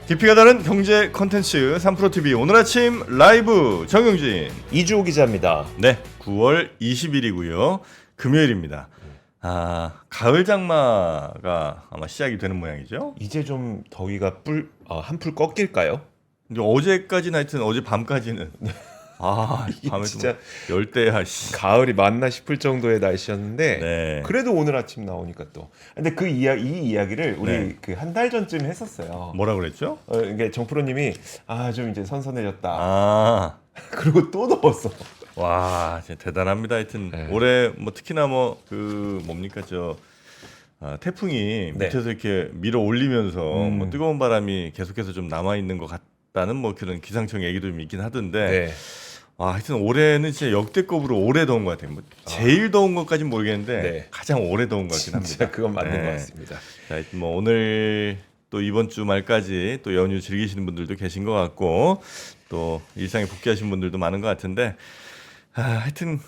깊이가 다른 경제 컨텐츠 3프로TV 오늘 아침 라이브 정영진 이주호 기자입니다. 네, 9월 20일이고요. 금요일입니다. 가을 장마가 아마 시작이 되는 모양이죠. 이제 좀 더위가 한풀 꺾일까요? 근데 어제까지는 하여튼 어제 밤까지는 밤에 진짜 열대야. 가을이 맞나 싶을 정도의 날씨였는데 네. 그래도 오늘 아침 나오니까 또 근데 이 이야기를 우리 네. 그 한 달 전쯤 했었어요. 뭐라 그랬죠? 이게 정프로님이 좀 이제 선선해졌다. 그리고 또 더웠어. 와, 진짜 대단합니다. 하여튼 네. 올해 뭐 특히나 뭡니까 태풍이 네. 밑에서 이렇게 밀어 올리면서 뭐 뜨거운 바람이 계속해서 좀 남아 있는 것 같다는 뭐 그런 기상청 얘기도 좀 있긴 하던데. 네. 하여튼 올해는 진짜 역대급으로 오래 더운 것 같아요. 뭐 제일 더운 것까지는 모르겠는데 네. 가장 오래 더운 것 같긴 합니다. 진짜 그건 맞는 네. 것 같습니다. 자, 하여튼 뭐 오늘 또 이번 주 말까지 또 연휴 즐기시는 분들도 계신 것 같고 또 일상에 복귀하신 분들도 많은 것 같은데 하여튼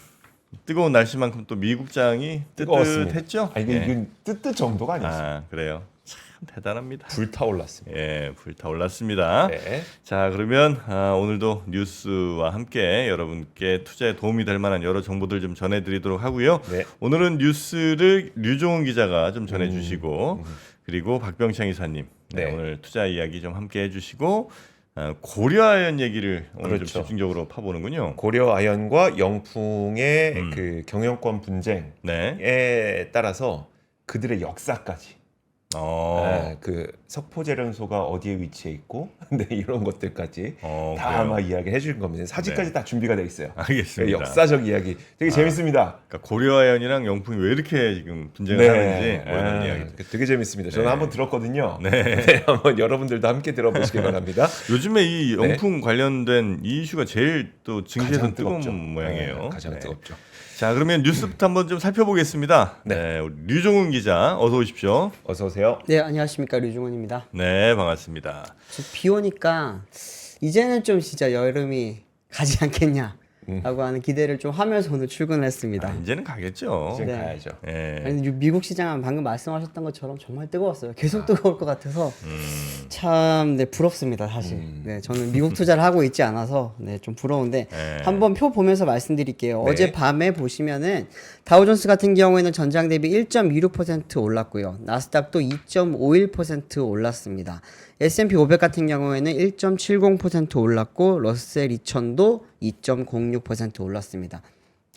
뜨거운 날씨만큼 또 미국장이 뜨뜻했죠? 이건 뜨뜻 정도가 아니었어요. 그래요. 참 대단합니다. 불타올랐습니다. 예, 불타올랐습니다. 네. 자, 그러면 오늘도 뉴스와 함께 여러분께 투자에 도움이 될 만한 여러 정보들 좀 전해드리도록 하고요. 네. 오늘은 뉴스를 류종훈 기자가 좀 전해주시고 그리고 박병창 이사님 네. 오늘 투자 이야기 좀 함께 해주시고 고려아연 얘기를 오늘 그렇죠. 좀 집중적으로 파보는군요. 고려아연과 영풍의 그 경영권 분쟁에 네. 따라서 그들의 역사까지 그 석포제련소가 어디에 위치해 있고 네, 이런 것들까지 다 아마 이야기해 주신 겁니다. 사진까지 다 준비가 돼 있어요. 알겠습니다. 역사적 이야기 되게 재밌습니다. 그러니까 고려아연이랑 영풍이 왜 이렇게 지금 분쟁을 하는지 뭐 이런 이야기. 되게 재밌습니다. 저는 한번 들었거든요. 네. 한번 여러분들도 함께 들어보시기 바랍니다. 요즘에 이 영풍 관련된 이 이슈가 제일 또 증시에서 뜨거운 모양이에요. 가장 뜨겁죠. 자, 그러면 뉴스부터 한번 좀 살펴보겠습니다. 우리 류종훈 기자 어서 오십시오. 어서 오세요. 네, 안녕하십니까, 류종원입니다. 네, 반갑습니다. 비 오니까 이제는 좀 진짜 여름이 가지 않겠냐라고 하는 기대를 좀 하면서 오늘 출근을 했습니다. 이제는 가겠죠. 이제 네. 가야죠. 예. 아니, 미국 시장은 방금 말씀하셨던 것처럼 정말 뜨거웠어요. 계속 뜨거울 것 같아서 참 부럽습니다, 사실. 네, 저는 미국 투자를 하고 있지 않아서 좀 부러운데 한번 표 보면서 말씀드릴게요. 네. 어제 밤에 보시면은 다우존스 같은 경우에는 전장 대비 1.26% 올랐고요. 나스닥도 2.51% 올랐습니다. S&P 500 같은 경우에는 1.70% 올랐고 러셀 2000도 2.06% 올랐습니다.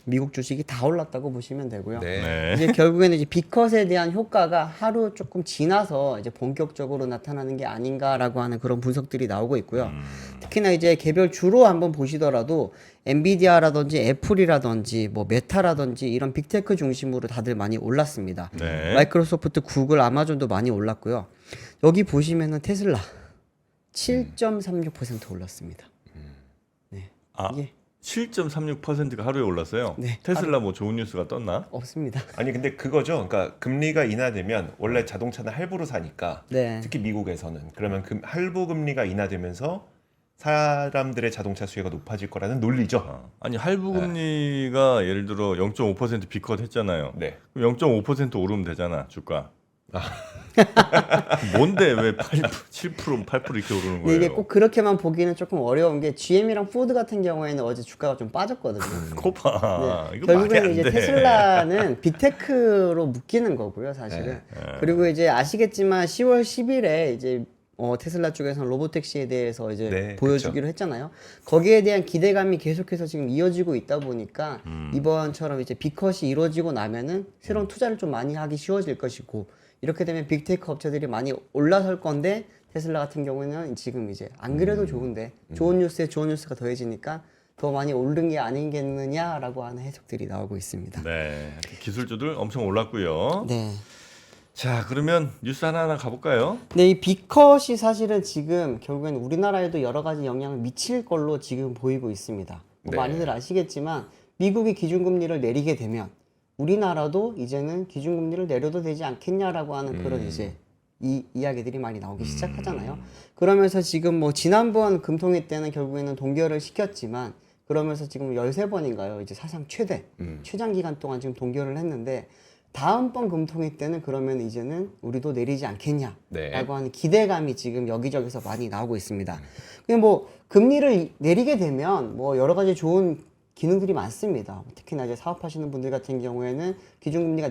미국 주식이 다 올랐다고 보시면 되고요. 네. 이제 결국에는 이제 비컷에 대한 효과가 하루 조금 지나서 이제 본격적으로 나타나는 게 아닌가라고 하는 그런 분석들이 나오고 있고요. 특히나 이제 개별 주로 한번 보시더라도 엔비디아라든지 애플이라든지 뭐 메타라든지 이런 빅테크 중심으로 다들 많이 올랐습니다. 네. 마이크로소프트, 구글, 아마존도 많이 올랐고요. 여기 보시면은 테슬라 7.36% 올랐습니다. 네. 이게 7.36%가 하루에 올랐어요. 네. 테슬라 뭐 좋은 뉴스가 떴나? 없습니다. 아니 근데 그거죠. 그러니까 금리가 인하되면 원래 자동차는 할부로 사니까 네. 특히 미국에서는 그러면 할부 금리가 인하되면서 사람들의 자동차 수요가 높아질 거라는 논리죠. 아니 할부 금리가 예를 들어 0.5% 비컷 했잖아요. 네. 그럼 0.5% 오르면 되잖아 주가. 뭔데 왜 7% 8% 이렇게 오르는 근데 거예요? 이게 꼭 그렇게만 보기는 조금 어려운 게 GM이랑 포드 같은 경우에는 어제 주가가 좀 빠졌거든요. 코파 네. 이거 말이 결국에는 안 이제 돼. 테슬라는 빅테크로 묶이는 거고요, 사실은. 그리고 이제 아시겠지만 10월 10일에 이제 테슬라 쪽에서는 로보택시에 대해서 이제 네, 보여주기로 했잖아요. 거기에 대한 기대감이 계속해서 지금 이어지고 있다 보니까 이번처럼 이제 빅컷이 이루어지고 나면은 새로운 투자를 좀 많이 하기 쉬워질 것이고 이렇게 되면 빅테크 업체들이 많이 올라설 건데 테슬라 같은 경우는 지금 이제 안 그래도 좋은데 좋은 뉴스에 좋은 뉴스가 더해지니까 더 많이 오른 게 아니겠느냐라고 하는 해석들이 나오고 있습니다. 네, 기술주들 엄청 올랐고요. 네. 자, 그러면 뉴스 하나하나 가볼까요? 네, 이 비컷이 사실은 지금 결국엔 우리나라에도 여러 가지 영향을 미칠 걸로 지금 보이고 있습니다. 네. 많이들 아시겠지만 미국이 기준금리를 내리게 되면 우리나라도 이제는 기준금리를 내려도 되지 않겠냐라고 하는 그런 이제 이 이야기들이 많이 나오기 시작하잖아요. 그러면서 지금 뭐 지난번 금통위 때는 결국에는 동결을 시켰지만 그러면서 지금 13번인가요? 이제 사상 최대 최장 기간 동안 지금 동결을 했는데 다음번 금통위 때는 그러면 이제는 우리도 내리지 않겠냐라고 네. 하는 기대감이 지금 여기저기서 많이 나오고 있습니다. 그냥 뭐 금리를 내리게 되면 뭐 여러 가지 좋은 기능들이 많습니다. 특히나 이제 사업하시는 분들 같은 경우에는 기준금리가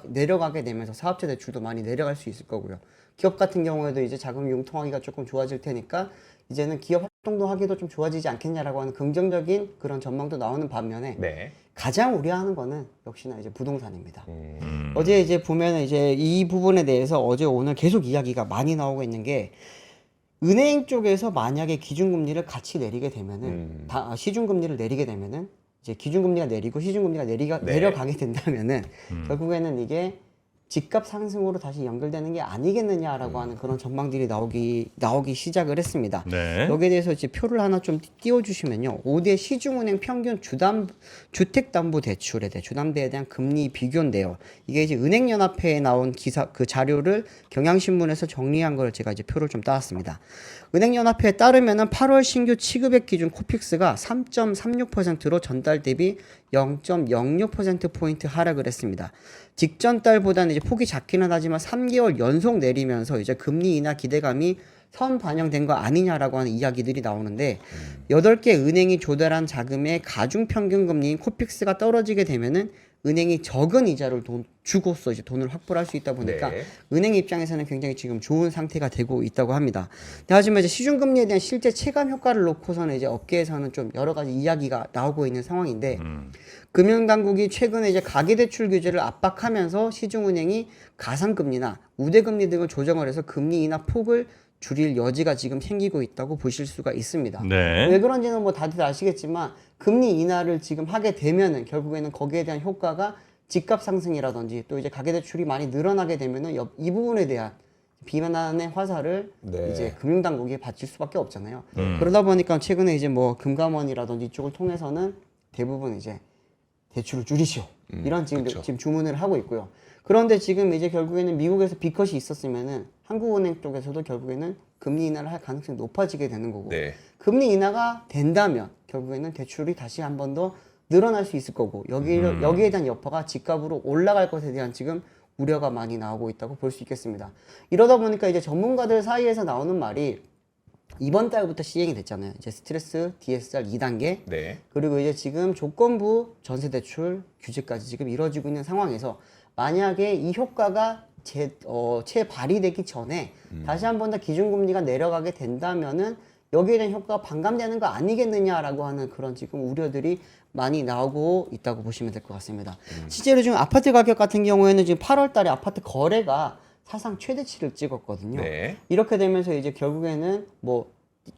내려가게 되면서 사업자 대출도 많이 내려갈 수 있을 거고요. 기업 같은 경우에도 이제 자금 융통하기가 조금 좋아질 테니까 이제는 기업 활동도 하기도 좀 좋아지지 않겠냐라고 하는 긍정적인 그런 전망도 나오는 반면에 네. 가장 우려하는 거는 역시나 이제 부동산입니다. 어제 이제 보면은 이제 이 부분에 대해서 어제 오늘 계속 이야기가 많이 나오고 있는 게 은행 쪽에서 만약에 기준금리를 같이 내리게 되면은 시중금리를 내리게 되면은 이제 기준금리가 내리고 시중금리가 내려가게 된다면은 결국에는 이게 집값 상승으로 다시 연결되는 게 아니겠느냐라고 하는 그런 전망들이 나오기 시작을 했습니다. 네. 여기에 대해서 이제 표를 하나 좀 띄워주시면요. 5대 시중은행 평균 주택담보대출에 대해 주담대에 대한 금리 비교인데요. 이게 이제 은행연합회에 나온 기사 그 자료를 경향신문에서 정리한 걸 제가 이제 표를 좀 따왔습니다. 은행연합회에 따르면은 8월 신규 취급액 기준 코픽스가 3.36%로 전달 대비 0.06%포인트 하락을 했습니다. 직전 달보다는 이제 폭이 작기는 하지만 3개월 연속 내리면서 이제 금리 인하 기대감이 선 반영된 거 아니냐라고 하는 이야기들이 나오는데 8개 은행이 조달한 자금의 가중 평균 금리인 코픽스가 떨어지게 되면은 은행이 적은 이자를 주고서 이제 돈을 확보를 할 수 있다 보니까 네. 은행 입장에서는 굉장히 지금 좋은 상태가 되고 있다고 합니다. 하지만 이제 시중금리에 대한 실제 체감 효과를 놓고서는 이제 업계에서는 좀 여러 가지 이야기가 나오고 있는 상황인데 금융당국이 최근에 이제 가계대출 규제를 압박하면서 시중은행이 가상금리나 우대금리 등을 조정을 해서 금리 인하 폭을 줄일 여지가 지금 생기고 있다고 보실 수가 있습니다. 네. 왜 그런지는 뭐 다들 아시겠지만 금리 인하를 지금 하게 되면은 결국에는 거기에 대한 효과가 집값 상승이라든지 또 이제 가계대출이 많이 늘어나게 되면은 이 부분에 대한 비난의 화살을 네. 이제 금융당국이 받칠 수밖에 없잖아요. 그러다 보니까 최근에 이제 뭐 금감원이라든지 이쪽을 통해서는 대부분 이제 대출을 줄이시오 이런 지금 주문을 하고 있고요. 그런데 지금 이제 결국에는 미국에서 비컷이 있었으면은 한국은행 쪽에서도 결국에는 금리 인하를 할 가능성이 높아지게 되는 거고 네. 금리 인하가 된다면 결국에는 대출이 다시 한 번 더 늘어날 수 있을 거고 여기에 대한 여파가 집값으로 올라갈 것에 대한 지금 우려가 많이 나오고 있다고 볼 수 있겠습니다. 이러다 보니까 이제 전문가들 사이에서 나오는 말이 이번 달부터 시행이 됐잖아요. 이제 스트레스 DSR 2단계 네. 그리고 이제 지금 조건부 전세대출 규제까지 지금 이루어지고 있는 상황에서 만약에 이 효과가 발휘되기 전에 다시 한 번 더 기준금리가 내려가게 된다면은 여기에 대한 효과가 반감되는 거 아니겠느냐라고 하는 그런 지금 우려들이 많이 나오고 있다고 보시면 될 것 같습니다. 실제로 지금 아파트 가격 같은 경우에는 지금 8월 달에 아파트 거래가 사상 최대치를 찍었거든요. 네. 이렇게 되면서 이제 결국에는 뭐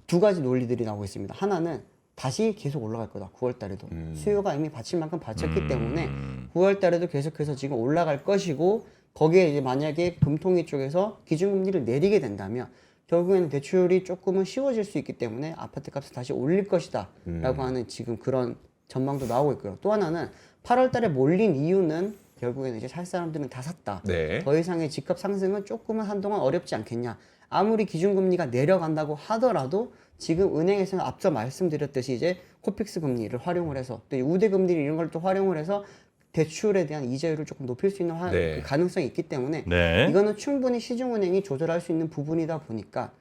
두 가지 논리들이 나오고 있습니다. 하나는 다시 계속 올라갈 거다. 9월 달에도 수요가 이미 받칠 만큼 받쳤기 때문에 9월 달에도 계속해서 지금 올라갈 것이고 거기에 이제 만약에 금통위 쪽에서 기준금리를 내리게 된다면 결국에는 대출이 조금은 쉬워질 수 있기 때문에 아파트 값을 다시 올릴 것이다 라고 하는 지금 그런 전망도 나오고 있고요. 또 하나는 8월 달에 몰린 이유는 결국에는 이제 살 사람들은 다 샀다. 네. 더 이상의 집값 상승은 조금은 한동안 어렵지 않겠냐. 아무리 기준금리가 내려간다고 하더라도 지금 은행에서는 앞서 말씀드렸듯이 이제 코픽스 금리를 활용을 해서 또 우대 금리 이런 걸 또 활용을 해서 대출에 대한 이자율을 조금 높일 수 있는 네. 가능성이 있기 때문에 네. 이거는 충분히 시중은행이 조절할 수 있는 부분이다 보니까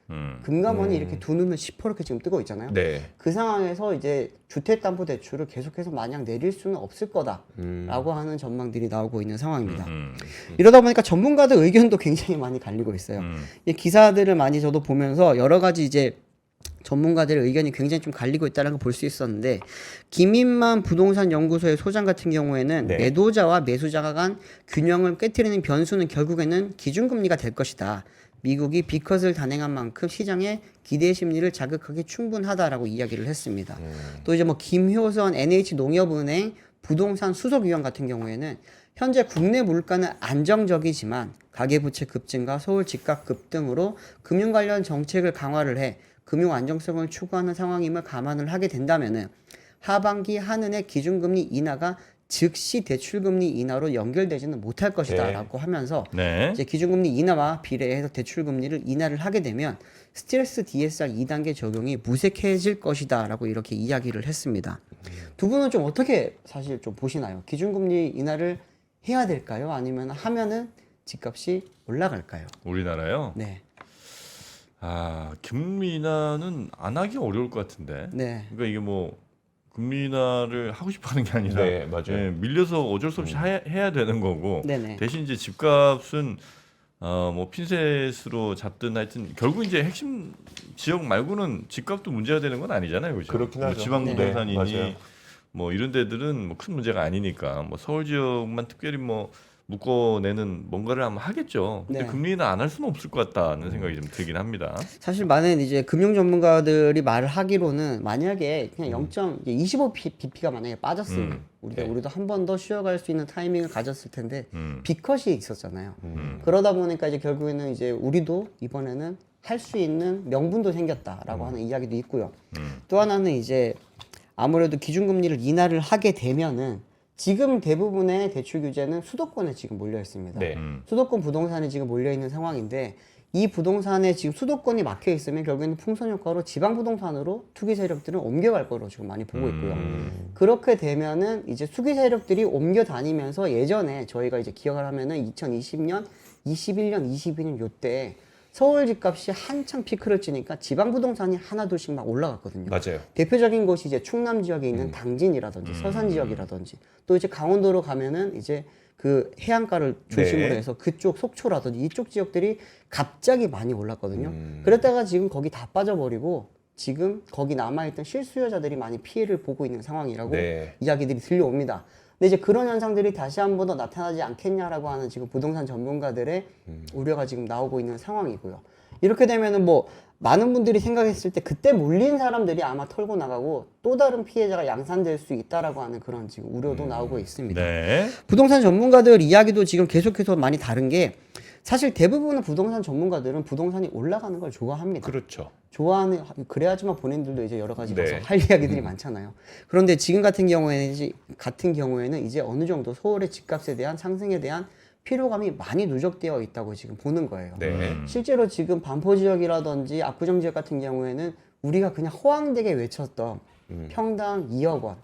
금감원이 이렇게 두 눈을 시퍼렇게 지금 뜨고 있잖아요. 네. 그 상황에서 이제 주택담보대출을 계속해서 마냥 내릴 수는 없을 거다라고 하는 전망들이 나오고 있는 상황입니다. 이러다 보니까 전문가들 의견도 굉장히 많이 갈리고 있어요. 이 기사들을 많이 저도 보면서 여러 가지 이제 전문가들의 의견이 굉장히 좀 갈리고 있다는 걸 볼 수 있었는데 김인만 부동산 연구소의 소장 같은 경우에는 네. 매도자와 매수자가 간 균형을 깨트리는 변수는 결국에는 기준금리가 될 것이다. 미국이 비컷을 단행한 만큼 시장의 기대 심리를 자극하기 충분하다라고 이야기를 했습니다. 또 이제 뭐 김효선 NH농협은행 부동산 수석위원 같은 경우에는 현재 국내 물가는 안정적이지만 가계부채 급증과 서울 집값 급등으로 금융 관련 정책을 강화를 해 금융 안정성을 추구하는 상황임을 감안을 하게 된다면은 하반기 한은의 기준금리 인하가 즉시 대출금리 인하로 연결되지는 못할 것이다라고 하면서 네. 이제 기준금리 인하와 비례해서 대출금리를 인하를 하게 되면 스트레스 DSR 2단계 적용이 무색해질 것이다라고 이렇게 이야기를 했습니다. 두 분은 좀 어떻게 사실 좀 보시나요? 기준금리 인하를 해야 될까요? 아니면 하면은 집값이 올라갈까요? 우리나라요? 네. 금리 인하는 안 하기 어려울 것 같은데. 네. 그러니까 이게 뭐 금리 인하를 하고 싶어 하는 게 아니라 네, 맞아요. 예, 밀려서 어쩔 수 없이 해야 되는 거고 네네. 대신 이제 집값은 뭐 핀셋으로 잡든 하여튼 결국 이제 핵심 지역 말고는 집값도 문제가 되는 건 아니잖아요, 그죠? 그렇긴 뭐 하죠. 지방 네. 부동산이니 맞아요. 뭐 이런 데들은 뭐 큰 문제가 아니니까 뭐 서울 지역만 특별히 뭐 묶어내는 뭔가를 한번 하겠죠. 근데 네. 금리는 안 할 수는 없을 것 같다는 생각이 좀 들긴 합니다. 사실 많은 이제 금융 전문가들이 말을 하기로는 만약에 그냥 0.25bp가 만약에 빠졌으면 우리도 한 번 더 쉬어갈 수 있는 타이밍을 가졌을 텐데 B컷이 있었잖아요. 그러다 보니까 이제 결국에는 이제 우리도 이번에는 할 수 있는 명분도 생겼다라고 하는 이야기도 있고요. 또 하나는 이제 아무래도 기준금리를 인하를 하게 되면은 지금 대부분의 대출 규제는 수도권에 지금 몰려 있습니다. 네. 수도권 부동산이 지금 몰려 있는 상황인데 이 부동산에 지금 수도권이 막혀 있으면 결국에는 풍선 효과로 지방 부동산으로 투기 세력들은 옮겨갈 거로 지금 많이 보고 있고요. 그렇게 되면은 이제 투기 세력들이 옮겨 다니면서 예전에 저희가 이제 기억을 하면은 2020년, 21년, 22년 요때 서울 집값이 한창 피크를 치니까 지방 부동산이 하나둘씩 막 올라갔거든요. 맞아요. 대표적인 곳이 이제 충남 지역에 있는 당진이라든지 서산 지역이라든지 또 이제 강원도로 가면은 이제 그 해안가를 중심으로 네. 해서 그쪽 속초라든지 이쪽 지역들이 갑자기 많이 올랐거든요. 그랬다가 지금 거기 다 빠져버리고 지금 거기 남아있던 실수요자들이 많이 피해를 보고 있는 상황이라고 네. 이야기들이 들려옵니다. 근데 이제 그런 현상들이 다시 한 번 더 나타나지 않겠냐라고 하는 지금 부동산 전문가들의 우려가 지금 나오고 있는 상황이고요. 이렇게 되면은 뭐 많은 분들이 생각했을 때 그때 몰린 사람들이 아마 털고 나가고 또 다른 피해자가 양산될 수 있다라고 하는 그런 지금 우려도 나오고 있습니다. 네. 부동산 전문가들 이야기도 지금 계속해서 많이 다른 게 사실 대부분의 부동산 전문가들은 부동산이 올라가는 걸 좋아합니다. 그렇죠. 좋아하는 그래야지만 본인들도 이제 여러 가지 네. 할 이야기들이 많잖아요. 그런데 지금 같은 경우에는 이제 어느 정도 서울의 집값에 대한 상승에 대한 피로감이 많이 누적되어 있다고 지금 보는 거예요. 네. 실제로 지금 반포 지역이라든지 압구정 지역 같은 경우에는 우리가 그냥 허황되게 외쳤던 평당 2억 원,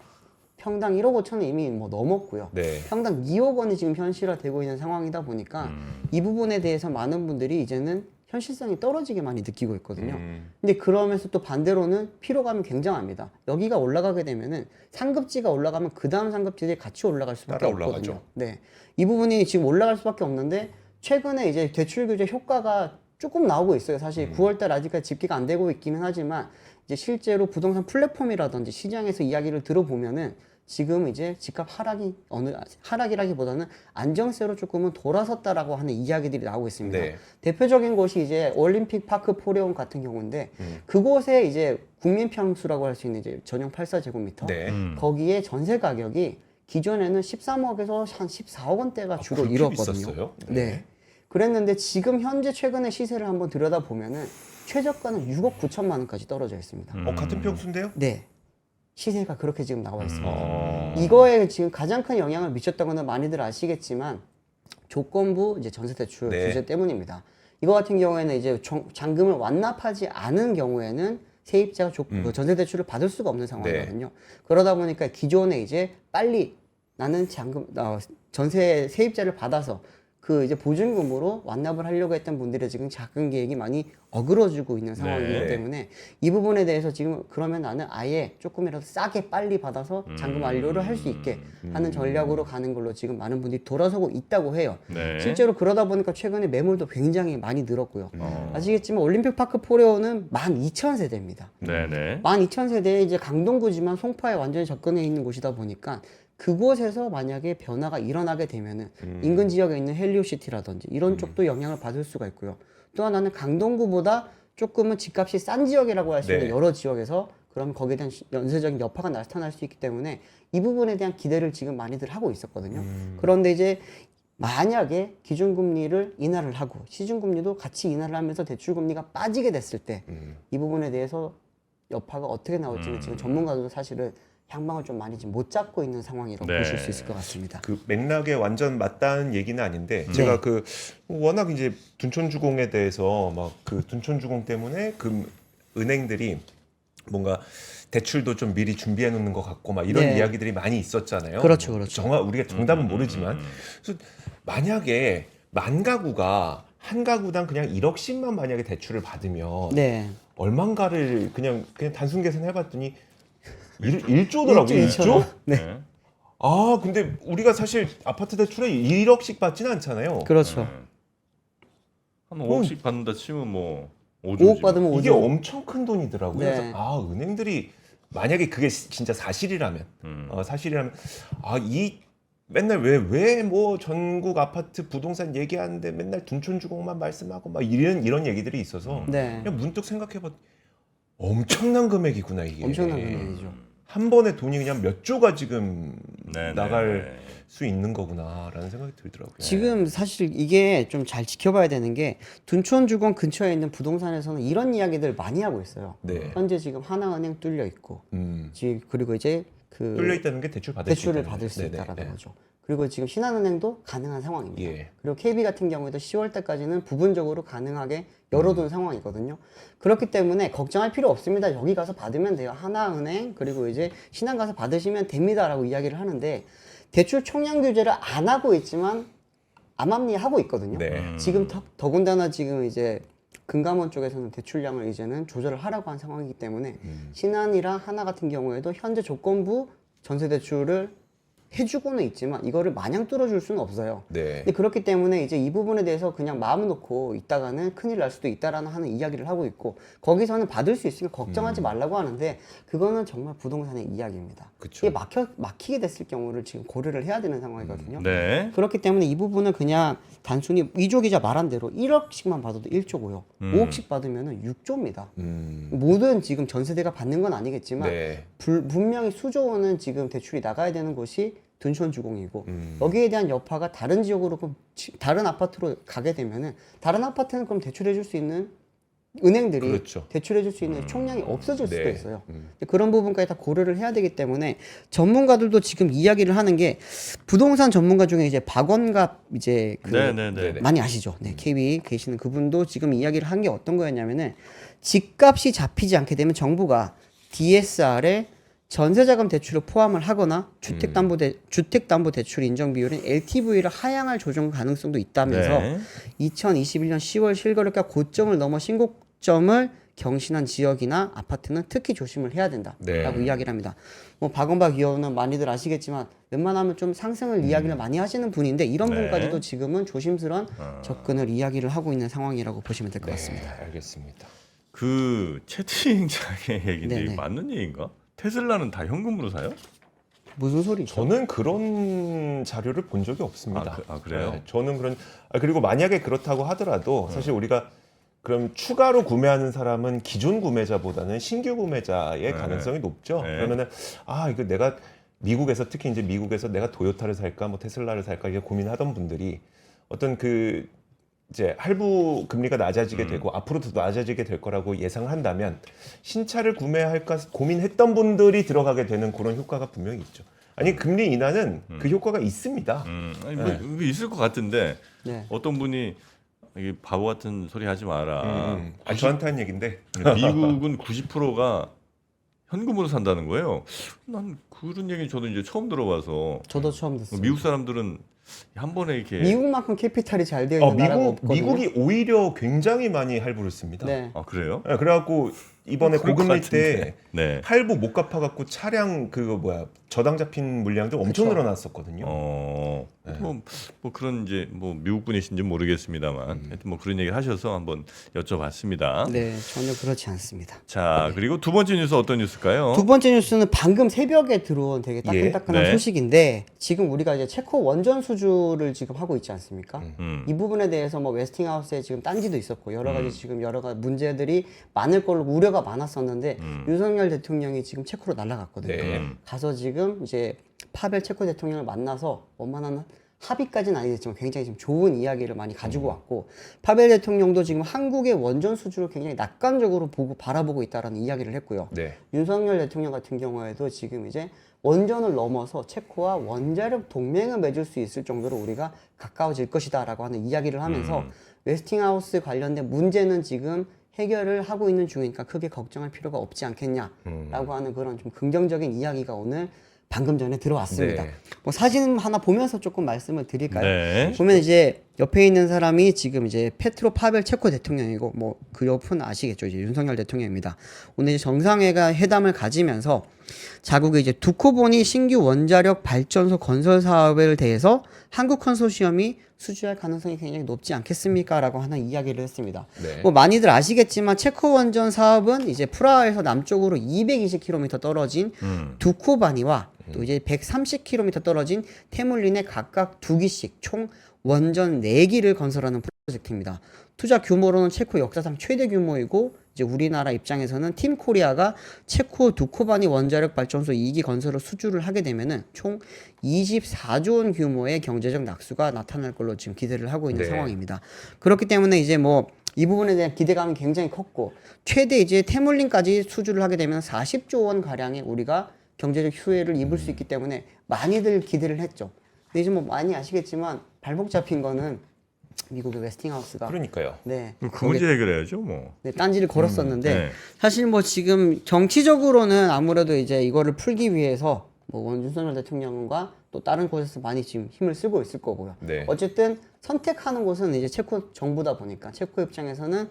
평당 1억 5천은 이미 뭐 넘었고요. 네. 평당 2억 원이 지금 현실화되고 있는 상황이다 보니까 이 부분에 대해서 많은 분들이 이제는 현실성이 떨어지게 많이 느끼고 있거든요. 근데 그러면서 또 반대로는 피로감이 굉장합니다. 여기가 올라가게 되면은 상급지가 올라가면 그 다음 상급지들이 같이 올라갈 수밖에 따라 없거든요. 올라가죠. 네, 이 부분이 지금 올라갈 수밖에 없는데 최근에 이제 대출 규제 효과가 조금 나오고 있어요. 사실 9월달 아직까지 집계가 안 되고 있기는 하지만 이제 실제로 부동산 플랫폼이라든지 시장에서 이야기를 들어보면은 지금 이제 집값 하락이라기보다는 안정세로 조금은 돌아섰다라고 하는 이야기들이 나오고 있습니다. 네. 대표적인 곳이 이제 올림픽 파크 포레온 같은 경우인데 그곳에 이제 국민 평수라고 할 수 있는 이제 전용 84제곱미터 네. 거기에 전세 가격이 기존에는 13억에서 한 14억 원대가 주로 그렇게 이뤘거든요. 비쌌어요? 네. 그랬는데 지금 현재 최근의 시세를 한번 들여다 보면은 최저가는 6억 9천만 원까지 떨어져 있습니다. 같은 평수인데요? 네. 시세가 그렇게 지금 나와 있습니다. 아. 이거에 지금 가장 큰 영향을 미쳤던 거는 많이들 아시겠지만 조건부 이제 전세대출 네. 규제 때문입니다. 이거 같은 경우에는 이제 잔금을 완납하지 않은 경우에는 세입자가 그 전세대출을 받을 수가 없는 상황이거든요. 그러다 보니까 기존에 이제 빨리 나는 전세 세입자를 받아서 그 이제 보증금으로 완납을 하려고 했던 분들의 지금 자금 계획이 많이 어그러지고 있는 상황이기 네. 때문에 이 부분에 대해서 지금 그러면 나는 아예 조금이라도 싸게 빨리 받아서 잔금 완료를 할 수 있게 하는 전략으로 가는 걸로 지금 많은 분들이 돌아서고 있다고 해요. 네. 실제로 그러다 보니까 최근에 매물도 굉장히 많이 늘었고요. 아시겠지만 올림픽 파크 포레오는 12,000세대입니다. 네네. 12,000세대에 이제 강동구지만 송파에 완전히 접근해 있는 곳이다 보니까 그곳에서 만약에 변화가 일어나게 되면은 인근 지역에 있는 헬리오시티라든지 이런 쪽도 영향을 받을 수가 있고요. 또 하나는 강동구보다 조금은 집값이 싼 지역이라고 할 수 있는 네. 여러 지역에서 그럼 거기에 대한 연쇄적인 여파가 나타날 수 있기 때문에 이 부분에 대한 기대를 지금 많이들 하고 있었거든요. 그런데 이제 만약에 기준금리를 인하를 하고 시중금리도 같이 인하를 하면서 대출금리가 빠지게 됐을 때 이 부분에 대해서 여파가 어떻게 나올지는 지금 전문가들도 사실은 향방을 좀 많이 지금 못 잡고 있는 상황이라고 네. 보실 수 있을 것 같습니다. 그 맥락에 완전 맞다는 얘기는 아닌데 제가 그 워낙 이제 둔촌주공에 대해서 막 그 둔촌주공 때문에 그 은행들이 뭔가 대출도 좀 미리 준비해 놓는 것 같고 막 이런 네. 이야기들이 많이 있었잖아요. 그렇죠, 뭐 그렇죠. 정말 우리가 정답은 모르지만 그래서 만약에 만 가구가 한 가구당 그냥 1억씩만 만약에 대출을 받으면 네. 얼만가를 그냥 단순 계산해봤더니 1조더라고요. 1조? 1조? 네. 아 근데 우리가 사실 아파트 대출에 1억씩 받지는 않잖아요. 그렇죠. 한 5억씩 받는다 치면 뭐 5조 5억 받으면 이게 5조. 엄청 큰 돈이더라고요. 네. 그래서 아 은행들이 만약에 그게 진짜 사실이라면 사실이라면 아 이 맨날 왜 뭐 전국 아파트 부동산 얘기하는데 맨날 둔촌주공만 말씀하고 막 이런 얘기들이 있어서 네. 그냥 문득 생각해봐 엄청난 금액이구나 이게. 엄청난 금액이죠. 한 번에 돈이 그냥 몇 조가 지금 네, 나갈 네. 수 있는 거구나라는 생각이 들더라고요. 지금 사실 이게 좀 잘 지켜봐야 되는 게 둔촌주공 근처에 있는 부동산에서는 이런 이야기들 많이 하고 있어요. 네. 현재 지금 하나은행 뚫려 있고, 그리고 이제 그 뚫려 있다는 게 대출 받을 수 대출을 있다는 받을 수 거죠. 네네. 있다라는 네. 거죠. 그리고 지금 신한은행도 가능한 상황입니다. 예. 그리고 KB 같은 경우에도 10월 때까지는 부분적으로 가능하게 열어둔 상황이거든요. 그렇기 때문에 걱정할 필요 없습니다. 여기 가서 받으면 돼요. 하나은행 그리고 이제 신한 가서 받으시면 됩니다라고 이야기를 하는데 대출 총량 규제를 안 하고 있지만 암암리하고 있거든요. 네. 지금 더군다나 지금 이제 금감원 쪽에서는 대출량을 이제는 조절을 하라고 한 상황이기 때문에 신한이랑 하나 같은 경우에도 현재 조건부 전세 대출을 해주고는 있지만 이거를 마냥 뚫어줄 수는 없어요. 네. 근데 그렇기 때문에 이제 이 부분에 대해서 그냥 마음 놓고 있다가는 큰일 날 수도 있다라는 하는 이야기를 하고 있고 거기서는 받을 수 있으니까 걱정하지 말라고 하는데 그거는 정말 부동산의 이야기입니다. 그쵸. 이게 막히게 됐을 경우를 지금 고려를 해야 되는 상황이거든요. 네. 그렇기 때문에 이 부분은 그냥 단순히 이조 기자 말한 대로 1억씩만 받아도 1조고요. 5억씩 받으면 6조입니다. 모든 지금 전세대가 받는 건 아니겠지만 네. 분명히 수조 원은 지금 대출이 나가야 되는 곳이 둔촌주공이고 여기에 대한 여파가 다른 지역으로 그럼 다른 아파트로 가게 되면은 다른 아파트는 그럼 대출해줄 수 있는 은행들이 그렇죠. 대출해줄 수 있는 총량이 없어질 수도 네. 있어요. 그런 부분까지 다 고려를 해야 되기 때문에 전문가들도 지금 이야기를 하는 게 부동산 전문가 중에 이제 박원갑 이제 그 네네네. 많이 아시죠? 네, KB 계시는 그분도 지금 이야기를 한 게 어떤 거였냐면은 집값이 잡히지 않게 되면 정부가 DSR에 전세자금 대출을 포함을 하거나 주택담보대출 인정 비율인 LTV를 하향할 조정 가능성도 있다면서 네. 2021년 10월 실거래가 고점을 넘어 신고점을 경신한 지역이나 아파트는 특히 조심을 해야 된다라고 네. 이야기를 합니다. 뭐 박원박 의원은 많이들 아시겠지만 웬만하면 좀 상승을 이야기를 많이 하시는 분인데 이런 네. 분까지도 지금은 조심스러운 접근을 이야기를 하고 있는 상황이라고 보시면 될 것 같습니다. 네, 알겠습니다. 그 채팅창의 얘기인데 네네. 이거 맞는 얘기인가? 테슬라는 다 현금으로 사요? 무슨 소리죠? 저는 그런 자료를 본 적이 없습니다. 그래요? 네, 저는 그리고 만약에 그렇다고 하더라도 사실 우리가 그럼 추가로 구매하는 사람은 기존 구매자보다는 신규 구매자의 가능성이 높죠. 네. 그러면은 이거 내가 미국에서 특히 이제 미국에서 내가 토요타를 살까 뭐 테슬라를 살까 이게 고민하던 분들이 어떤 그 이제 할부 금리가 낮아지게 되고 앞으로도 낮아지게 될 거라고 예상을 한다면 신차를 구매할까 고민했던 분들이 들어가게 되는 그런 효과가 분명히 있죠. 아니 금리 인하는 그 효과가 있습니다. 아니, 뭐 이거 있을 것 같은데 네. 어떤 분이 이게 바보 같은 소리 하지 마라. 저한테 한 얘긴데 미국은 90%가 현금으로 산다는 거예요. 난 그런 얘기 저도 이제 처음 들어봐서 저도 처음 듣습니다. 미국 사람들은 한 번에 이렇게 미국만큼 캐피탈이 잘 되어 있는 나라가 없거든요. 미국이 오히려 굉장히 많이 할부를 씁니다. 네. 아 그래요? 네, 그래갖고 이번에 그럴 것 고금리 같은데. 때 네. 할부 못 갚아갖고 차량 그거 뭐야 저당 잡힌 물량도 엄청 그쵸. 늘어났었거든요. 뭐 그런 이제 뭐 미국 분이신지 모르겠습니다만 하여튼 뭐 그런 얘기를 하셔서 한번 여쭤봤습니다. 네, 전혀 그렇지 않습니다. 자 그리고 두 번째 뉴스 어떤 뉴스일까요? 두 번째 뉴스는 방금 새벽에 들어온 되게 따끈따끈한 네. 소식인데 지금 우리가 이제 체코 원전 수주를 지금 하고 있지 않습니까? 이 부분에 대해서 뭐 웨스팅하우스에 지금 딴지도 있었고 여러 가지 지금 여러 가지 문제들이 많을 걸로 우려가 많았었는데 윤석열 대통령이 지금 체코로 날아갔거든요. 네. 가서 지금 이제 파벨 체코 대통령을 만나서 원만한 합의까지는 아니겠지만 굉장히 지금 좋은 이야기를 많이 가지고 왔고 파벨 대통령도 지금 한국의 원전 수주를 굉장히 낙관적으로 바라보고 있다라는 이야기를 했고요. 네. 윤석열 대통령 같은 경우에도 지금 이제 원전을 넘어서 체코와 원자력 동맹을 맺을 수 있을 정도로 우리가 가까워질 것이다라고 하는 이야기를 하면서 웨스팅하우스 관련된 문제는 지금 해결을 하고 있는 중이니까 크게 걱정할 필요가 없지 않겠냐라고 하는 그런 좀 긍정적인 이야기가 오늘 방금 전에 들어왔습니다. 네. 뭐 사진 하나 보면서 조금 말씀을 드릴까요? 네. 보면 이제 옆에 있는 사람이 지금 이제 페트로 파벨 체코 대통령이고 뭐 그 옆은 아시겠죠? 이제 윤석열 대통령입니다. 오늘 이제 회담을 가지면서 자국의 이제 두코보니 신규 원자력 발전소 건설 사업에 대해서 한국 컨소시엄이 수주할 가능성이 굉장히 높지 않겠습니까?라고 하는 이야기를 했습니다. 네. 뭐 많이들 아시겠지만 체코 원전 사업은 이제 프라하에서 남쪽으로 220km 떨어진 두코바니와 또 이제 130km 떨어진 테물린에 각각 2기씩 총 원전 4기를 건설하는 프로젝트입니다. 투자 규모로는 체코 역사상 최대 규모이고 이제 우리나라 입장에서는 팀 코리아가 체코 두코바니 원자력 발전소 2기 건설을 수주를 하게 되면은 총 24조 원 규모의 경제적 낙수가 나타날 걸로 지금 기대를 하고 있는 네. 상황입니다. 그렇기 때문에 이제 뭐 이 부분에 대한 기대감이 굉장히 컸고 최대 이제 테물린까지 수주를 하게 되면 40조 원 가량의 우리가 경제적 효益입을 수 있기 때문에 많이들 기대를 했죠. 근데 이제 뭐 많이 아시겠지만 발목 잡힌 거는 미국의 웨스팅하우스가 그러니까요. 네, 그 문제 해결해야죠, 뭐. 네, 딴지를 걸었었는데 네. 사실 뭐 지금 정치적으로는 아무래도 이제 이거를 풀기 위해서 뭐 윤석열 대통령과 또 다른 곳에서 많이 지금 힘을 쓰고 있을 거고요. 네. 어쨌든 선택하는 곳은 이제 체코 정부다 보니까 체코 입장에서는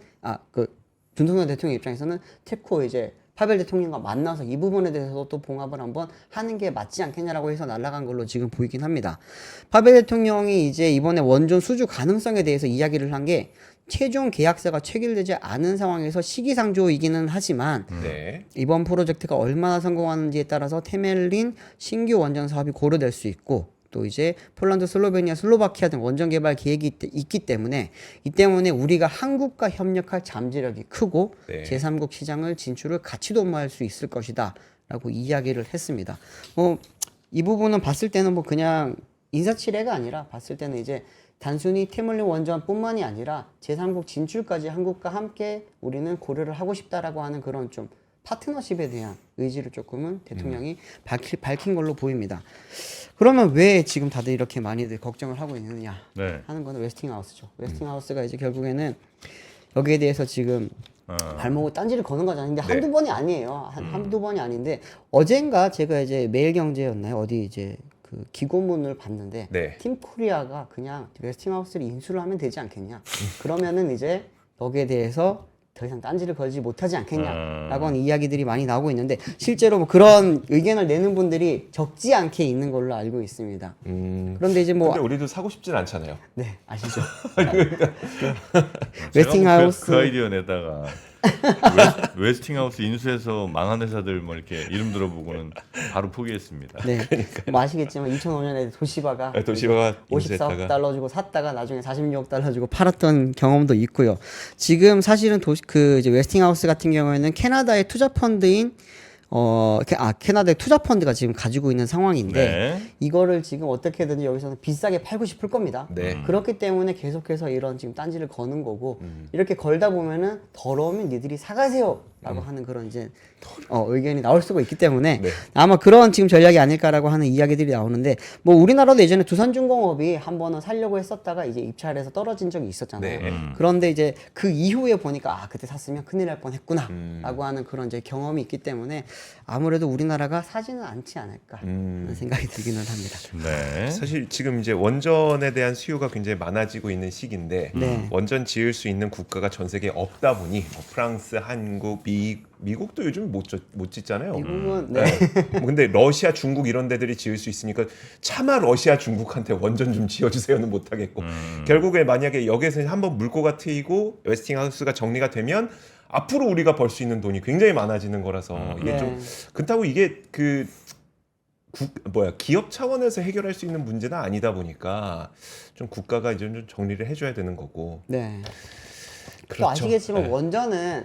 윤석열 대통령 입장에서는 체코 이제 파벨 대통령과 만나서 이 부분에 대해서 또 봉합을 한번 하는 게 맞지 않겠냐라고 해서 날아간 걸로 지금 보이긴 합니다. 파벨 대통령이 이제 이번에 원전 수주 가능성에 대해서 이야기를 한 게 최종 계약서가 체결되지 않은 상황에서 시기상조이기는 하지만 네. 이번 프로젝트가 얼마나 성공하는지에 따라서 테멜린 신규 원전 사업이 고려될 수 있고 또 이제 폴란드, 슬로베니아, 슬로바키아 등 원전 개발 계획이 있기 때문에 이 때문에 우리가 한국과 협력할 잠재력이 크고 네. 제3국 시장을 진출을 같이 도모할 수 있을 것이다 라고 이야기를 했습니다. 이 부분은 봤을 때는 뭐 그냥 인사치레가 아니라 봤을 때는 이제 단순히 테물린 원전뿐만이 아니라 제3국 진출까지 한국과 함께 우리는 고려를 하고 싶다라고 하는 그런 좀 파트너십에 대한 의지를 조금은 대통령이 밝힌 걸로 보입니다. 그러면 왜 지금 다들 이렇게 많이들 걱정을 하고 있느냐 네. 하는 거는 웨스팅하우스죠. 웨스팅하우스가 이제 결국에는 여기에 대해서 지금 발목을 딴지를 거는 거잖아요. 근데 네. 한두 번이 아니에요. 한두 번이 아닌데 어젠가 제가 이제 매일경제였나요? 어디 이제 그 기고문을 봤는데 네. 팀 코리아가 그냥 웨스팅하우스를 인수를 하면 되지 않겠냐. 그러면은 이제 여기에 대해서 더 이상 딴지를 걸지 못하지 않겠냐라고 하는 이야기들이 많이 나오고 있는데 실제로 뭐 그런 의견을 내는 분들이 적지 않게 있는 걸로 알고 있습니다. 그런데 이제 뭐 근데 우리도 사고 싶진 않잖아요. 네, 아시죠? 웨스팅하우스 웨스팅하우스 그 아이디어 내다가 웨스팅하우스 인수해서 망한 회사들 뭐 이렇게 이름 들어보고는 바로 포기했습니다. 네, 뭐 아시겠지만 2005년에 도시바가 네, 도시바가 54억 인수했다가. 달러 주고 샀다가 나중에 46억 달러 주고 팔았던 경험도 있고요. 지금 사실은 그 이제 웨스팅하우스 같은 경우에는 캐나다의 투자 펀드인 캐나다의 투자 펀드가 지금 가지고 있는 상황인데 네. 이거를 지금 어떻게든 여기서는 비싸게 팔고 싶을 겁니다. 네. 그렇기 때문에 계속해서 이런 지금 딴지를 거는 거고 이렇게 걸다 보면은 더러우면 니들이 사가세요라고 하는 그런 이제 의견이 나올 수가 있기 때문에 네. 아마 그런 지금 전략이 아닐까라고 하는 이야기들이 나오는데 뭐 우리나라도 예전에 두산중공업이 한 번은 살려고 했었다가 이제 입찰해서 떨어진 적이 있었잖아요. 네. 그런데 이제 그 이후에 보니까 그때 샀으면 큰일 날 뻔했구나라고 하는 그런 이제 경험이 있기 때문에 아무래도 우리나라가 사지는 않지 않을까 하는 생각이 들기는 합니다. 네. 사실 지금 이제 원전에 대한 수요가 굉장히 많아지고 있는 시기인데 네. 원전 지을 수 있는 국가가 전 세계에 없다 보니 뭐 프랑스, 한국, 미국도 요즘 못 짓잖아요. 미국은 네. 뭐 근데 러시아, 중국 이런 데들이 지을 수 있으니까 차마 러시아, 중국한테 원전 좀 지어주세요는 못 하겠고 결국에 만약에 여기에서 한번 물꼬가 트이고 웨스팅하우스가 정리가 되면 앞으로 우리가 벌 수 있는 돈이 굉장히 많아지는 거라서 이게 네. 좀 그렇다고 이게 기업 차원에서 해결할 수 있는 문제는 아니다 보니까 좀 국가가 이제 좀 정리를 해줘야 되는 거고. 네. 또 그렇죠. 아시겠지만 네. 원전은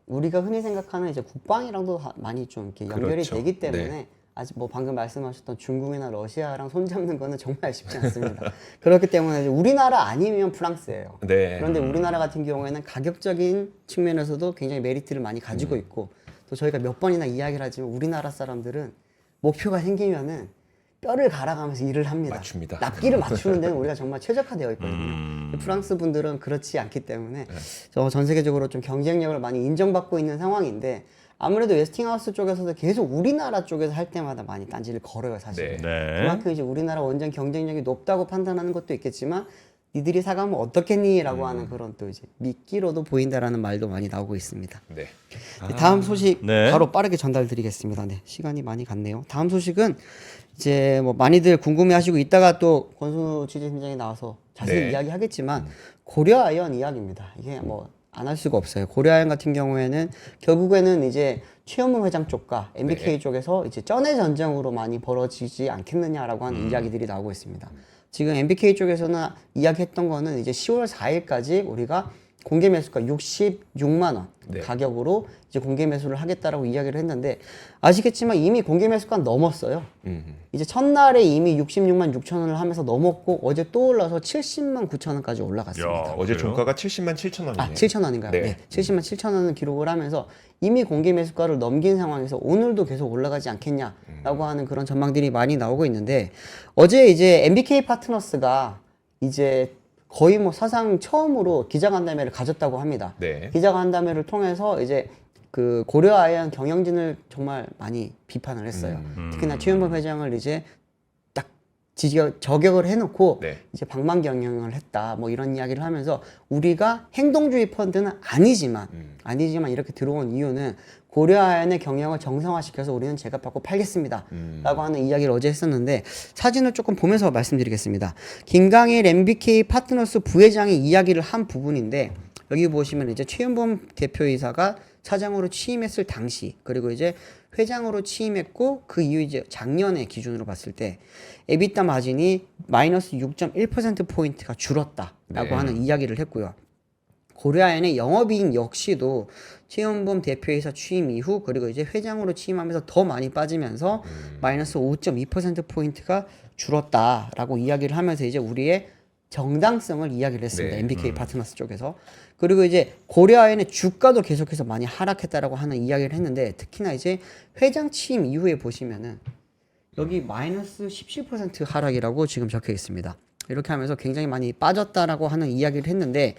우리가 흔히 생각하는 이제 국방이랑도 많이 좀 이렇게 연결이 그렇죠. 되기 때문에 네. 아직 뭐 방금 말씀하셨던 중국이나 러시아랑 손잡는 거는 정말 쉽지 않습니다. 그렇기 때문에 이제 우리나라 아니면 프랑스예요. 네. 그런데 우리나라 같은 경우에는 가격적인 측면에서도 굉장히 메리트를 많이 가지고 있고 또 저희가 몇 번이나 이야기를 하지만 우리나라 사람들은 목표가 생기면은 뼈를 갈아가면서 일을 합니다. 맞춥니다. 납기를 맞추는 데는 우리가 정말 최적화되어 있거든요. 프랑스 분들은 그렇지 않기 때문에 전 세계적으로 좀 경쟁력을 많이 인정받고 있는 상황인데 아무래도 웨스팅하우스 쪽에서도 계속 우리나라 쪽에서 할 때마다 많이 딴지를 걸어요, 사실. 네. 네. 그만큼 이제 우리나라 원전 경쟁력이 높다고 판단하는 것도 있겠지만 니들이 사가면 어떻겠니?라고 하는 그런 또 이제 미끼로도 보인다라는 말도 많이 나오고 있습니다. 네. 다음 소식 네. 바로 빠르게 전달드리겠습니다. 네, 시간이 많이 갔네요. 다음 소식은 이제 뭐 많이들 궁금해하시고 이따가 또 권순우 취재팀장이 나와서 자세히 네. 이야기하겠지만 고려아연 이야기입니다. 이게 뭐 안 할 수가 없어요. 고려아연 같은 경우에는 결국에는 이제 최현무 회장 쪽과 MBK 쪽에서 이제 쩐의 전쟁으로 많이 벌어지지 않겠느냐라고 하는 이야기들이 나오고 있습니다. 지금 MBK 쪽에서는 이야기했던 거는 이제 10월 4일까지 우리가 공개 매수가 66만 원 네. 가격으로 이제 공개 매수를 하겠다라고 이야기를 했는데 아시겠지만 이미 공개 매수가 넘었어요. 이제 첫날에 이미 66만 6천 원을 하면서 넘었고 어제 또 올라서 70만 9천 원까지 올라갔습니다. 야. 어제 그래요? 종가가 70만 7천 원이네요. 아, 7천 원인가요? 네. 네. 70만 7천 원을 기록을 하면서 이미 공개 매수가를 넘긴 상황에서 오늘도 계속 올라가지 않겠냐라고 하는 그런 전망들이 많이 나오고 있는데 어제 이제 MBK 파트너스가 이제 거의 뭐 사상 처음으로 기자간담회를 가졌다고 합니다. 네. 기자간담회를 통해서 이제 그 고려아연 경영진을 정말 많이 비판을 했어요. 특히나 최윤범 회장을 이제 딱 저격을 해놓고 네. 이제 방만 경영을 했다 뭐 이런 이야기를 하면서 우리가 행동주의 펀드는 아니지만 이렇게 들어온 이유는 고려아연의 경영을 정상화시켜서 우리는 제값받고 팔겠습니다 라고 하는 이야기를 어제 했었는데 사진을 조금 보면서 말씀드리겠습니다. 김강일 MBK 파트너스 부회장이 이야기를 한 부분인데 여기 보시면 이제 최윤범 대표이사가 사장으로 취임했을 당시 그리고 이제 회장으로 취임했고 그 이후 이제 작년의 기준으로 봤을 때 에비타 마진이 마이너스 6.1%포인트가 줄었다라고 네. 하는 이야기를 했고요. 고려아연의 영업이익 역시도 최윤범 대표이사 취임 이후 그리고 이제 회장으로 취임하면서 더 많이 빠지면서 마이너스 5.2%포인트가 줄었다라고 이야기를 하면서 이제 우리의 정당성을 이야기를 했습니다. 네. MBK 파트너스 쪽에서. 그리고 이제 고려아연의 주가도 계속해서 많이 하락했다라고 하는 이야기를 했는데 특히나 이제 회장 취임 이후에 보시면은 여기 마이너스 17% 하락이라고 지금 적혀 있습니다. 이렇게 하면서 굉장히 많이 빠졌다라고 하는 이야기를 했는데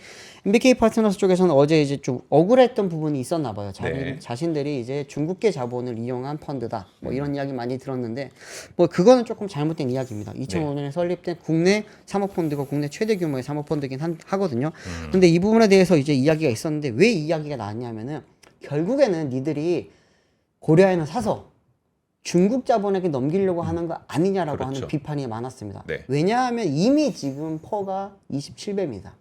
MBK 파트너스 쪽에서는 어제 이제 좀 억울했던 부분이 있었나 봐요. 네. 자신들이 이제 중국계 자본을 이용한 펀드다. 뭐 이런 이야기 많이 들었는데 뭐 그거는 조금 잘못된 이야기입니다. 2005년에 설립된 국내 사모펀드가 국내 최대 규모의 사모펀드긴 하거든요. 근데 이 부분에 대해서 이제 이야기가 있었는데 왜 이야기가 나왔냐면은 결국에는 니들이 고려아연을 사서 중국 자본에게 넘기려고 하는 거 아니냐라고 그렇죠. 하는 비판이 많았습니다. 네. 왜냐하면 이미 지금 퍼가 27배입니다.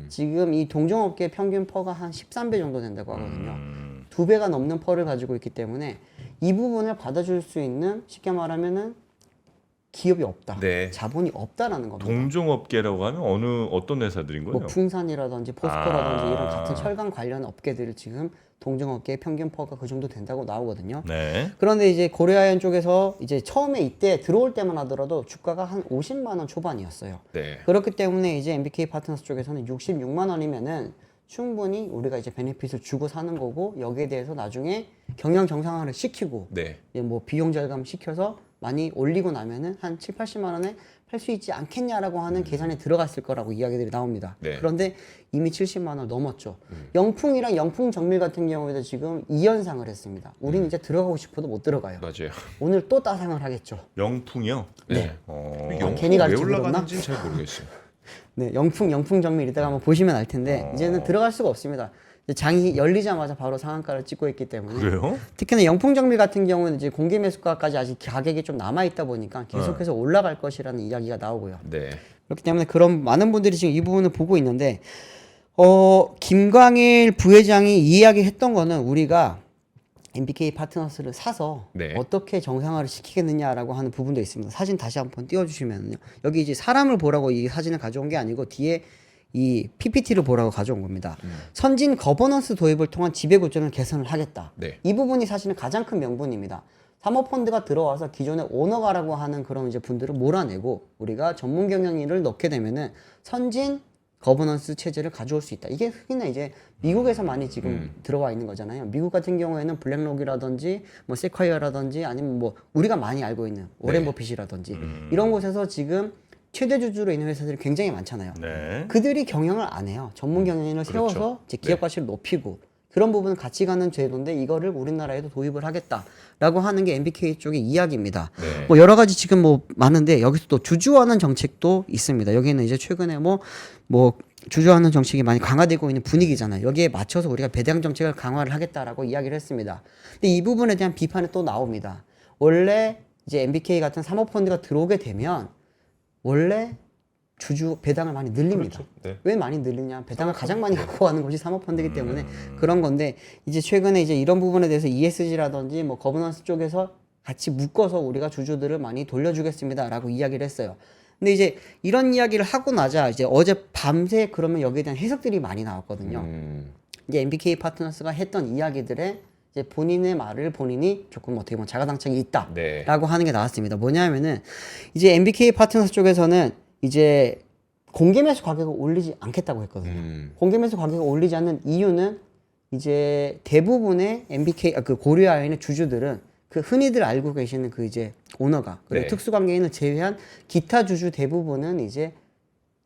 지금 이 동종업계 평균 퍼가 한 13배 정도 된다고 하거든요. 2배가 넘는 퍼를 가지고 있기 때문에 이 부분을 받아줄 수 있는 쉽게 말하면은 기업이 없다. 네. 자본이 없다라는 겁니다. 동종업계라고 하면 어떤 회사들인 거예요? 뭐 풍산이라든지 포스코라든지 이런 같은 철강 관련 업계들을 지금 동종업계의 평균 퍼가 그 정도 된다고 나오거든요. 네. 그런데 이제 고려아연 쪽에서 이제 처음에 이때 들어올 때만 하더라도 주가가 한 50만 원 초반이었어요. 네. 그렇기 때문에 이제 MBK 파트너스 쪽에서는 66만 원이면은 충분히 우리가 이제 베네핏을 주고 사는 거고 여기에 대해서 나중에 경영 정상화를 시키고 네. 이제 뭐 비용 절감 시켜서 많이 올리고 나면은 한 7, 80만 원에 팔 수 있지 않겠냐라고 하는 계산에 들어갔을 거라고 이야기들이 나옵니다. 네. 그런데 이미 70만 원 넘었죠. 영풍이랑 영풍 정밀 같은 경우에도 지금 2연상을 했습니다. 우리는 이제 들어가고 싶어도 못 들어가요. 맞아요. 오늘 또 따상을 하겠죠. 영풍이요? 네. 어. 괜히 왜 가르쳐 들었나? 올라가는지 잘 모르겠어요. 네, 영풍 정밀 이따가 한번 보시면 알 텐데 이제는 들어갈 수가 없습니다. 이제 장이 열리자마자 바로 상한가를 찍고 있기 때문에 그래요? 특히나 영풍정밀 같은 경우는 이제 공개 매수가까지 아직 가격이 좀 남아 있다 보니까 계속해서 올라갈 것이라는 이야기가 나오고요. 네. 그렇기 때문에 그런 많은 분들이 지금 이 부분을 보고 있는데 김광일 부회장이 이야기했던 거는 우리가 MBK 파트너스를 사서 네. 어떻게 정상화를 시키겠느냐라고 하는 부분도 있습니다. 사진 다시 한번 띄워주시면요. 여기 이제 사람을 보라고 이 사진을 가져온 게 아니고 뒤에 이 PPT를 보라고 가져온 겁니다. 선진 거버넌스 도입을 통한 지배구조를 개선을 하겠다. 네. 이 부분이 사실은 가장 큰 명분입니다. 사모펀드가 들어와서 기존에 오너가라고 하는 그런 이제 분들을 몰아내고 우리가 전문 경영인을 넣게 되면은 선진 거버넌스 체제를 가져올 수 있다. 이게 특히나 이제 미국에서 많이 지금 들어와 있는 거잖아요. 미국 같은 경우에는 블랙록이라든지 뭐 세콰이어라든지 아니면 뭐 우리가 많이 알고 있는 오렌 버핏이라든지 이런 곳에서 지금 최대 주주로 있는 회사들이 굉장히 많잖아요. 네. 그들이 경영을 안 해요. 전문 경영인을 세워서 그렇죠. 이제 기업 가치를 높이고 그런 부분은 같이 가는 제도인데 이거를 우리나라에도 도입을 하겠다라고 하는 게 MBK 쪽의 이야기입니다. 네. 뭐 여러 가지 지금 뭐 많은데 여기서 또 주주환원 정책도 있습니다. 여기는 이제 최근에 뭐 주주환원 정책이 많이 강화되고 있는 분위기잖아요. 여기에 맞춰서 우리가 배당 정책을 강화를 하겠다라고 이야기를 했습니다. 근데 이 부분에 대한 비판이 또 나옵니다. 원래 이제 MBK 같은 사모펀드가 들어오게 되면 원래 주주 배당을 많이 늘립니다. 그렇죠. 네. 왜 많이 늘리냐? 배당을 가장 많이 갖고 가는 것이 사모펀드이기 때문에 그런 건데 이제 최근에 이제 이런 부분에 대해서 ESG라든지 뭐 거버넌스 쪽에서 같이 묶어서 우리가 주주들을 많이 돌려주겠습니다라고 이야기를 했어요. 근데 이제 이런 이야기를 하고 나자 이제 어제 밤새 그러면 여기에 대한 해석들이 많이 나왔거든요. 이제 MBK 파트너스가 했던 이야기들에 이제 본인의 말을 본인이 조금 어떻게 보면 자가당착이 있다라고 네. 하는 게 나왔습니다. 뭐냐면은 이제 MBK 파트너스 쪽에서는 이제 공개 매수 가격을 올리지 않겠다고 했거든요. 공개 매수 가격을 올리지 않는 이유는 이제 대부분의 MBK 그 고려아연의 주주들은 그 흔히들 알고 계시는 그 이제 오너가 그리고 네. 특수관계인을 제외한 기타 주주 대부분은 이제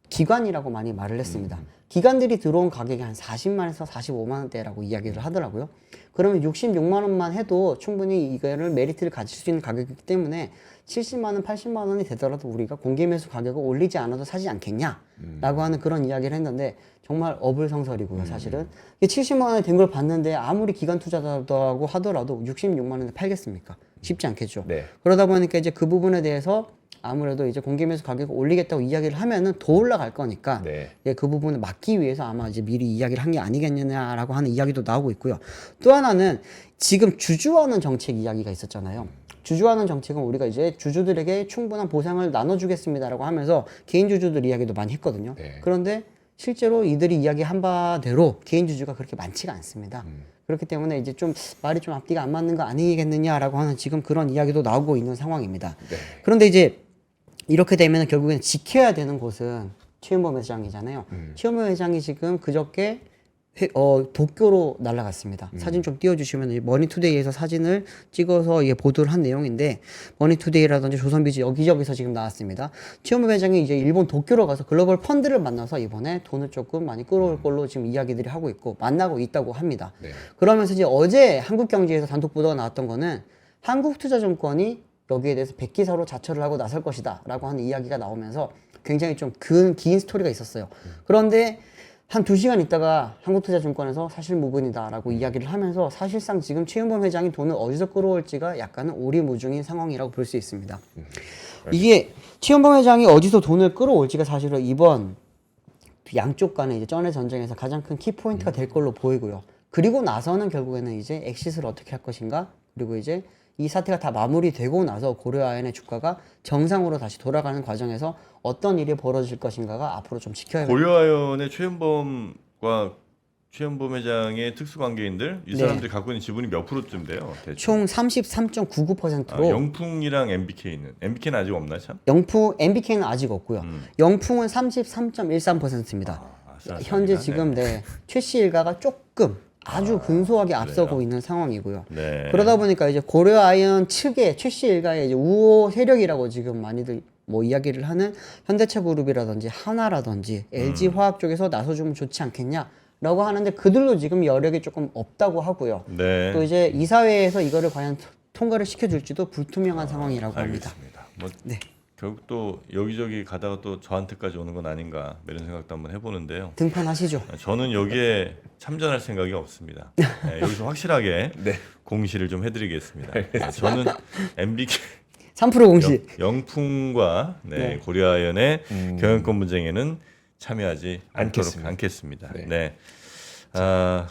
기관이라고 많이 말을 했습니다. 기관들이 들어온 가격이 한 40만에서 45만 원대라고 이야기를 하더라고요. 그러면 66만 원만 해도 충분히 이거를 메리트를 가질 수 있는 가격이기 때문에 70만 원, 80만 원이 되더라도 우리가 공개 매수 가격을 올리지 않아도 사지 않겠냐라고 하는 그런 이야기를 했는데 정말 어불성설이고요. 사실은 70만 원이 된 걸 봤는데 아무리 기관 투자자라고 하더라도 66만 원에 팔겠습니까? 쉽지 않겠죠. 네. 그러다 보니까 이제 그 부분에 대해서 아무래도 이제 공개 매수 가격을 올리겠다고 이야기를 하면은 더 올라갈 거니까 네. 예, 그 부분을 막기 위해서 아마 이제 미리 이야기를 한 게 아니겠느냐라고 하는 이야기도 나오고 있고요. 또 하나는 지금 주주환원 정책 이야기가 있었잖아요. 주주환원 정책은 우리가 이제 주주들에게 충분한 보상을 나눠주겠습니다라고 하면서 개인 주주들 이야기도 많이 했거든요. 네. 그런데 실제로 이들이 이야기한 바대로 개인 주주가 그렇게 많지가 않습니다. 그렇기 때문에 이제 좀 말이 좀 앞뒤가 안 맞는 거 아니겠느냐라고 하는 지금 그런 이야기도 나오고 있는 상황입니다. 네. 그런데 이제 이렇게 되면 결국엔 지켜야 되는 곳은 최윤범 회장이잖아요. 최윤범 회장이 지금 그저께 도쿄로 날아갔습니다. 사진 좀 띄워주시면 머니투데이에서 사진을 찍어서 이게 보도를 한 내용인데 머니투데이라든지 조선비즈 여기저기서 지금 나왔습니다. 최윤범 회장이 이제 일본 도쿄로 가서 글로벌 펀드를 만나서 이번에 돈을 조금 많이 끌어올 걸로 지금 이야기들이 하고 있고 만나고 있다고 합니다. 네. 그러면서 이제 어제 한국경제에서 단독 보도가 나왔던 거는 한국투자증권이 여기에 대해서 백기사로 자처를 하고 나설 것이다 라고 하는 이야기가 나오면서 굉장히 좀 긴 스토리가 있었어요. 그런데 한 2시간 있다가 한국투자증권에서 사실무근이다 라고 이야기를 하면서 사실상 지금 최윤범 회장이 돈을 어디서 끌어올지가 약간은 오리무중인 상황이라고 볼 수 있습니다. 이게 최윤범 회장이 어디서 돈을 끌어올지가 사실은 이번 양쪽 간의 이제 쩐의 전쟁에서 가장 큰 키포인트가 될 걸로 보이고요. 그리고 나서는 결국에는 이제 엑시트를 어떻게 할 것인가 그리고 이제 이 사태가 다 마무리되고 나서 고려아연의 주가가 정상으로 다시 돌아가는 과정에서 어떤 일이 벌어질 것인가가 앞으로 좀 지켜야 고려아연의 최현범과 최현범 회장의 특수관계인들 이 네. 사람들이 갖고 있는 지분이 몇 프로쯤 돼요? 대충? 총 33.99%로 영풍이랑 MBK는 아직 없나 참? MBK는 아직 없고요. 영풍은 33.13%입니다. 현재 지금 최씨 일가가 조금 아주 근소하게 앞서고 있는 상황이고요. 네. 그러다 보니까 이제 고려아연 측의 최씨 일가의 이제 우호 세력이라고 지금 많이들 뭐 이야기를 하는 현대차그룹이라든지 하나라든지 LG화학 쪽에서 나서주면 좋지 않겠냐라고 하는데 그들도 지금 여력이 조금 없다고 하고요. 네. 또 이제 이사회에서 이거를 과연 통과를 시켜줄지도 불투명한 상황이라고 합니다. 알겠습니다. 뭐 네. 결국 또 여기저기 가다가 또 저한테까지 오는 건 아닌가 이런 생각도 한번 해보는데요. 등판하시죠. 저는 여기에 참전할 생각이 없습니다. 네, 여기서 확실하게 네. 공시를 좀 해드리겠습니다. 네, 저는 MBK 3% 공시. 영풍과 네. 고려아연의 경영권 분쟁에는 참여하지 않겠습니다. 않겠습니다. 네. 네.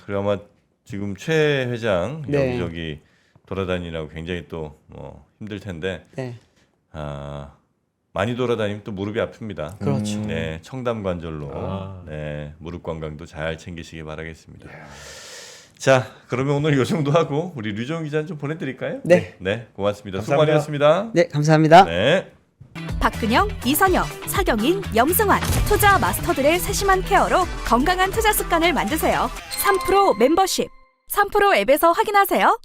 그리고 아마 지금 최 회장 네. 여기저기 돌아다니라고 굉장히 또 힘들 텐데 네. 많이 돌아다니면 또 무릎이 아픕니다. 그렇죠. 네, 청담 관절로 네, 무릎 건강도 잘 챙기시기 바라겠습니다. 자, 그러면 오늘 요 정도 하고 우리 류정 기자는 좀 보내드릴까요? 네. 네, 고맙습니다. 수고 감사합니다. 많으셨습니다. 네, 감사합니다. 네. 박근영, 이선영, 사경인, 염승환 투자 마스터들의 세심한 케어로 건강한 투자 습관을 만드세요. 3프로 멤버십 3프로 앱에서 확인하세요.